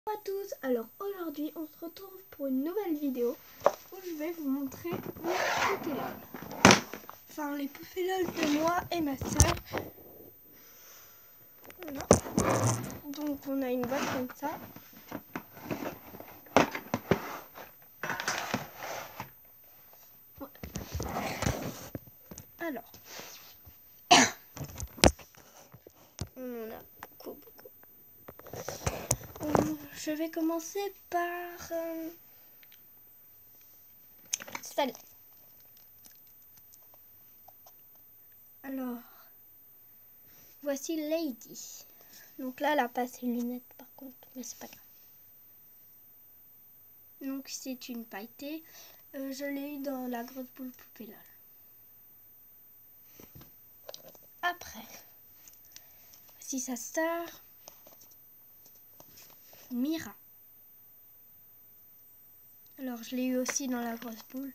Bonjour à tous, alors aujourd'hui on se retrouve pour une nouvelle vidéo où je vais vous montrer mes poupées LOL. Enfin les poupées LOL de moi et ma soeur. Voilà. Donc on a une boîte comme ça. Alors on en a beaucoup. Je vais commencer par celle. Alors voici Lady. Donc là elle a pas ses lunettes par contre, mais c'est pas grave. Donc c'est une pailletée. Je l'ai eu dans la grosse boule poupée LOL. Après, voici sa sœur, Mira. Alors je l'ai eu aussi dans la grosse boule.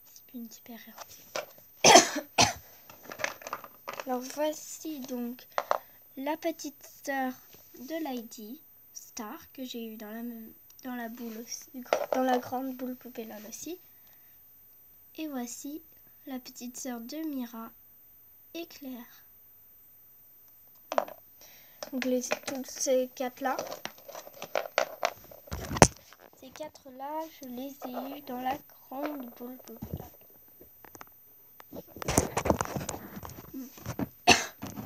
C'est une super héroïne. Alors voici donc la petite sœur de Lady, Star, que j'ai eu dans la boule aussi, dans la grande boule poupée LOL aussi. Et voici la petite sœur de Mira, Éclair. Voilà. Donc tous ces quatre-là. Ces quatre-là, je les ai eus dans la grande boule poupée LOL.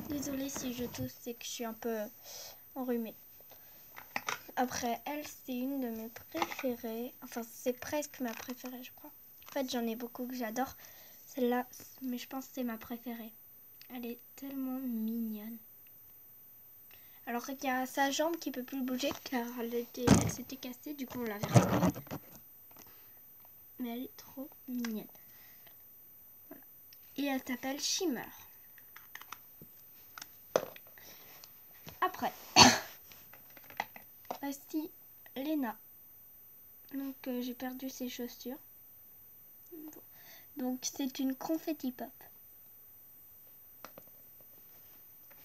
Désolée si je tousse, c'est que je suis un peu enrhumée. Après, elle, c'est une de mes préférées. Enfin, c'est presque ma préférée, je crois. En fait, j'en ai beaucoup que j'adore. Celle-là, mais je pense que c'est ma préférée. Elle est tellement mignonne. Alors, il y a sa jambe qui peut plus bouger car elle s'était cassée. Du coup, on l'avait remise. Mais elle est trop mignonne. Voilà. Et elle s'appelle Shimmer. Après, voici Lena. Donc j'ai perdu ses chaussures. Bon. Donc c'est une confetti pop.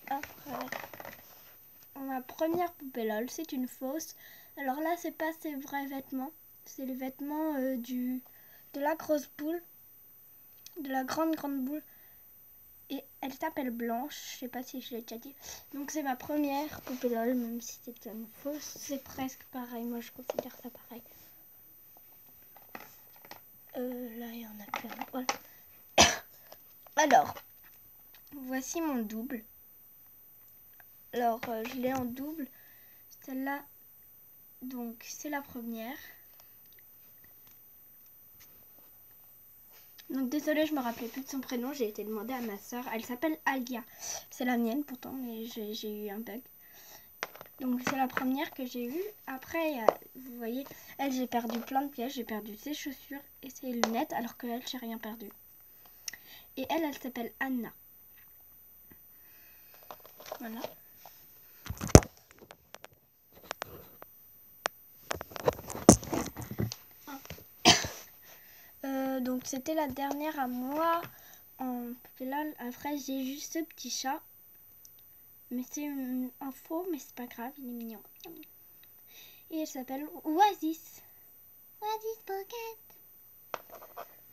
Après, ma première poupée LOL, c'est une fausse. Alors là, c'est pas ses vrais vêtements. C'est les vêtements de la grosse boule. De la grande boule. Et elle s'appelle Blanche. Je sais pas si je l'ai déjà dit. Donc c'est ma première poupée LOL, même si c'est une fausse. C'est presque pareil. Moi, je considère ça pareil. Là, il y en a plein. Voilà. Alors, voici mon double. Alors, je l'ai en double. Celle-là, donc, c'est la première. Donc, désolée, je me rappelais plus de son prénom. J'ai été demander à ma soeur. Elle s'appelle Alia. C'est la mienne, pourtant, mais j'ai eu un bug. Donc, c'est la première que j'ai eue. Après, vous voyez, elle, j'ai perdu plein de pièces. J'ai perdu ses chaussures et ses lunettes, alors que elle, j'ai rien perdu. Et elle s'appelle Anna. Voilà. Donc c'était la dernière à moi en poupée LOL. Après j'ai juste ce petit chat. Mais c'est un faux, mais c'est pas grave, il est mignon. Et elle s'appelle Oasis. Oasis Pocket.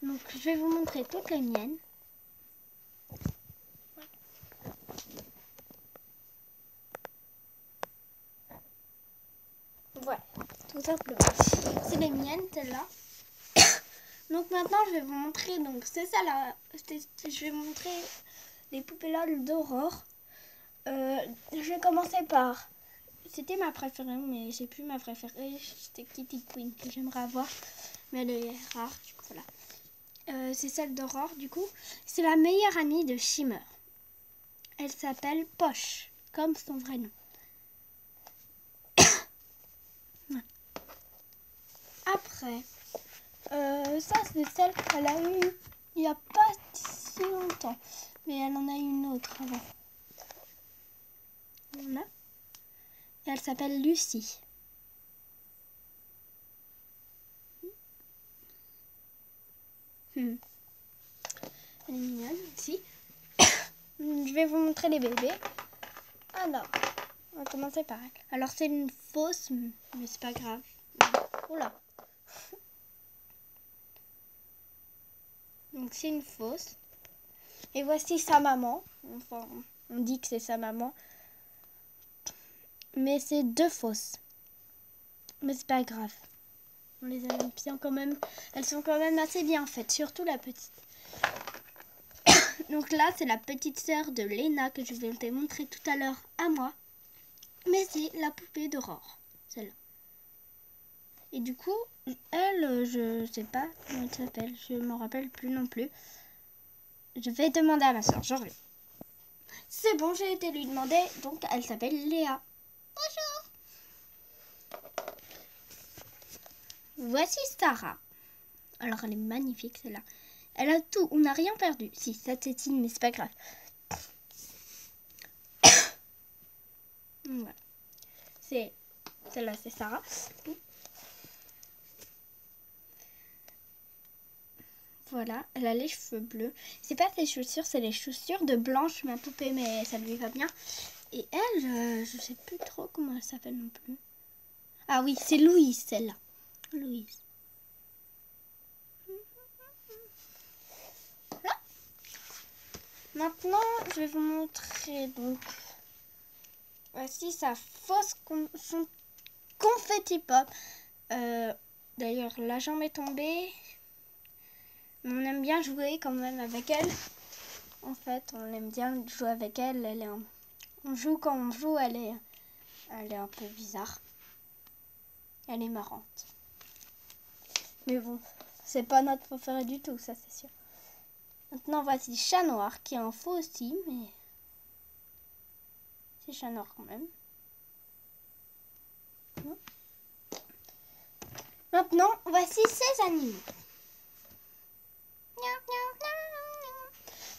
Donc je vais vous montrer toutes les miennes. Voilà, tout simplement. C'est les miennes, celles-là. Donc maintenant je vais vous montrer, donc c'est ça là, je vais vous montrer les poupées LOL d'Aurore. Je vais commencer par, c'était ma préférée, mais c'est plus ma préférée, c'était Kitty Queen que j'aimerais avoir, mais elle est rare, du coup voilà. C'est celle d'Aurore, du coup, c'est la meilleure amie de Shimmer. Elle s'appelle Poche, comme son vrai nom. Après, ça c'est celle qu'elle a eue il n'y a pas si longtemps, mais elle en a eu une autre avant. Voilà. Et elle s'appelle Lucie. Elle est mignonne aussi. Je vais vous montrer les bébés. Alors, On va commencer par elle. Alors c'est une fausse, mais c'est pas grave. Oula. Donc c'est une fausse. Et voici sa maman. Enfin, on dit que c'est sa maman. Mais c'est 2 fausses. Mais c'est pas grave. On les aime bien quand même. Elles sont quand même assez bien faites. Surtout la petite. Donc là, c'est la petite sœur de Léna que je vais te montrer tout à l'heure à moi. Mais c'est la poupée d'Aurore. Celle-là. Et du coup, elle, je sais pas comment elle s'appelle. Je me rappelle plus non plus. Je vais demander à ma soeur. Je reviens. C'est bon, j'ai été lui demander. Donc, elle s'appelle Léa. Bonjour. Voici Sarah. Alors, elle est magnifique, celle-là. Elle a tout. On n'a rien perdu. Si, ça tétine, mais c'est pas grave. Voilà. Celle-là, c'est Sarah. Voilà, elle a les cheveux bleus. C'est pas ses chaussures, c'est les chaussures de Blanche, ma poupée, mais ça lui va bien. Et elle, je sais plus trop comment elle s'appelle non plus. Ah oui, c'est Louise, celle-là. Louise. Là. Maintenant, je vais vous montrer donc. Voici sa fausse son confetti pop. D'ailleurs, la jambe est tombée. On aime bien jouer quand même avec elle. En fait, on aime bien jouer avec elle. On joue quand on joue, elle est un peu bizarre. Elle est marrante. Mais bon, c'est pas notre préféré du tout, ça c'est sûr. Maintenant, voici Chat Noir, qui est un faux aussi, mais c'est Chat Noir quand même. Maintenant, voici ses animaux.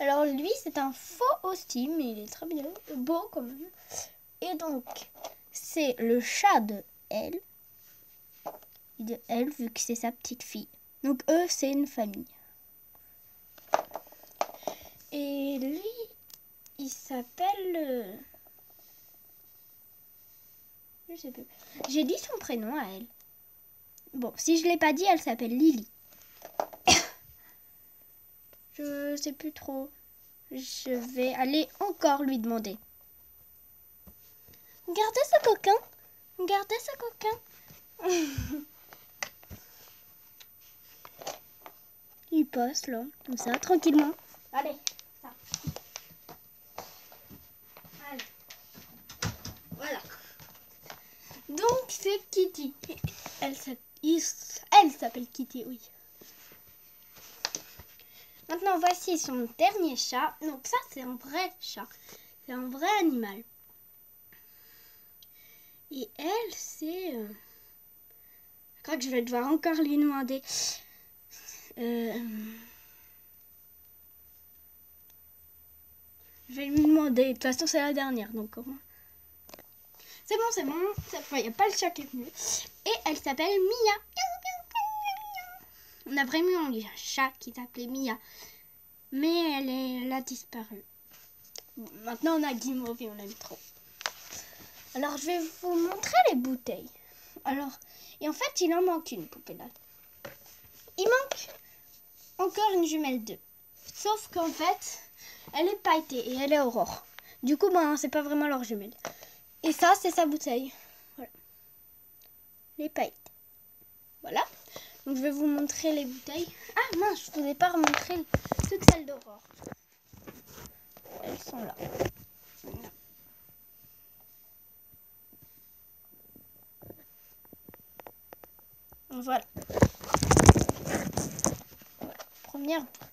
Alors lui, c'est un faux aussi, mais il est très bien, beau quand même. Et donc, c'est le chat de elle. De elle, vu que c'est sa petite fille. Donc eux, c'est une famille. Et lui, il s'appelle... je sais plus. J'ai dit son prénom à elle. Bon, si je l'ai pas dit, elle s'appelle Lily. Je sais plus trop. Je vais aller encore lui demander. Regardez ce coquin. Regardez ce coquin. Il passe là, comme ça, tranquillement. Allez, ça. Allez. Voilà. Donc c'est Kitty. Elle s'appelle Kitty, oui. Maintenant, voici son dernier chat. Donc ça, c'est un vrai chat. C'est un vrai animal. Et elle, c'est... Je crois que je vais devoir encore lui demander. Je vais lui demander. De toute façon, c'est la dernière. Donc, comment... C'est bon. Cette fois, il n'y a pas le chat qui est venu. Et elle s'appelle Mia. On a vraiment eu un chat qui s'appelait Mia. Mais elle a disparu. Bon, maintenant, on a Guimauve et on l'aime trop. Alors, je vais vous montrer les bouteilles. Alors, et en fait, il en manque une poupée là. Il manque encore une jumelle 2. Sauf qu'en fait, elle est pailletée et elle est Aurore. Du coup, ben, c'est pas vraiment leur jumelle. Et ça, c'est sa bouteille. Voilà. Les paillettes. Voilà. Donc, je vais vous montrer les bouteilles. Ah mince, je ne vous ai pas remontré toutes celles d'Aurore. Elles sont là. Voilà. Première bouteille.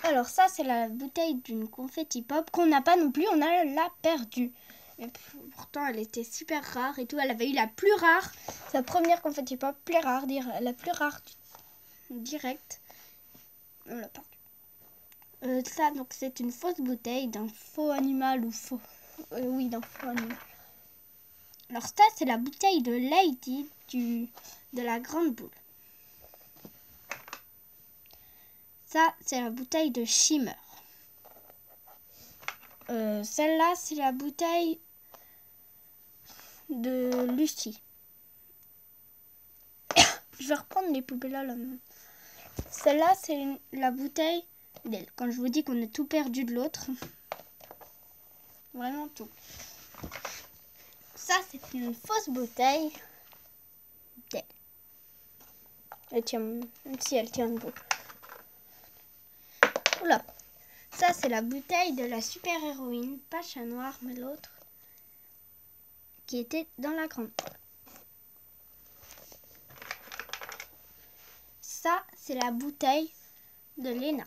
Alors ça, c'est la bouteille d'une confetti pop qu'on n'a pas non plus, on l'a perdue. Mais pourtant, elle était super rare et tout. Elle avait eu la plus rare, sa première confetti pop, plus rare, la plus rare direct. On l'a perdue. Ça, donc, c'est une fausse bouteille d'un faux animal ou faux... oui, d'un faux animal. Alors ça, c'est la bouteille de Lady de la grande boule. Ça, c'est la bouteille de Shimmer. Celle-là, c'est la bouteille de Lucie. Je vais reprendre les poupées là. Celle-là, c'est la bouteille d'elle. Quand je vous dis qu'on a tout perdu de l'autre. Vraiment tout. Ça, c'est une fausse bouteille d'elle. Elle tient, même si elle tient debout. Oula. Ça, c'est la bouteille de la super-héroïne. Pas Chat Noir, mais l'autre. Qui était dans la grande. Ça, c'est la bouteille de Léna.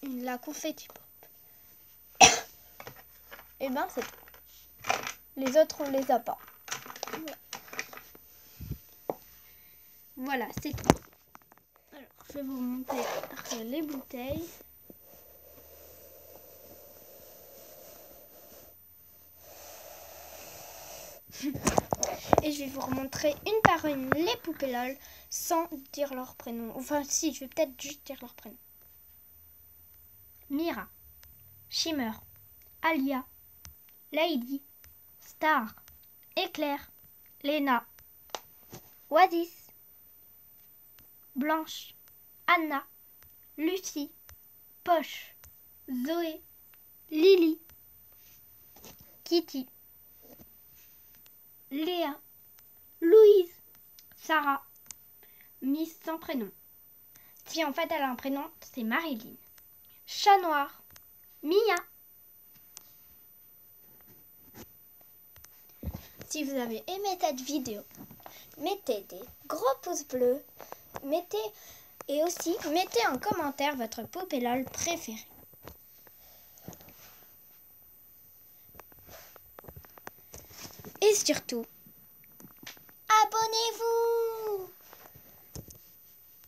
La confetti pop. Et ben, c'est tout. Les autres, on les a pas. Voilà, c'est tout. Alors, je vais vous montrer les bouteilles. Et je vais vous remontrer une par une les poupées LOL sans dire leur prénom. Enfin, si, je vais peut-être juste dire leur prénom. Mira, Shimmer, Alia, Lady, Star, Éclair, Léna, Oasis, Blanche, Anna, Lucie, Poche, Zoé, Lily, Kitty, Léa, Louise, Sarah, Miss sans prénom. Si en fait elle a un prénom, c'est Marilyn. Chat Noir, Mia. Si vous avez aimé cette vidéo, mettez des gros pouces bleus, mettez en commentaire votre poupée LOL préférée. Et surtout,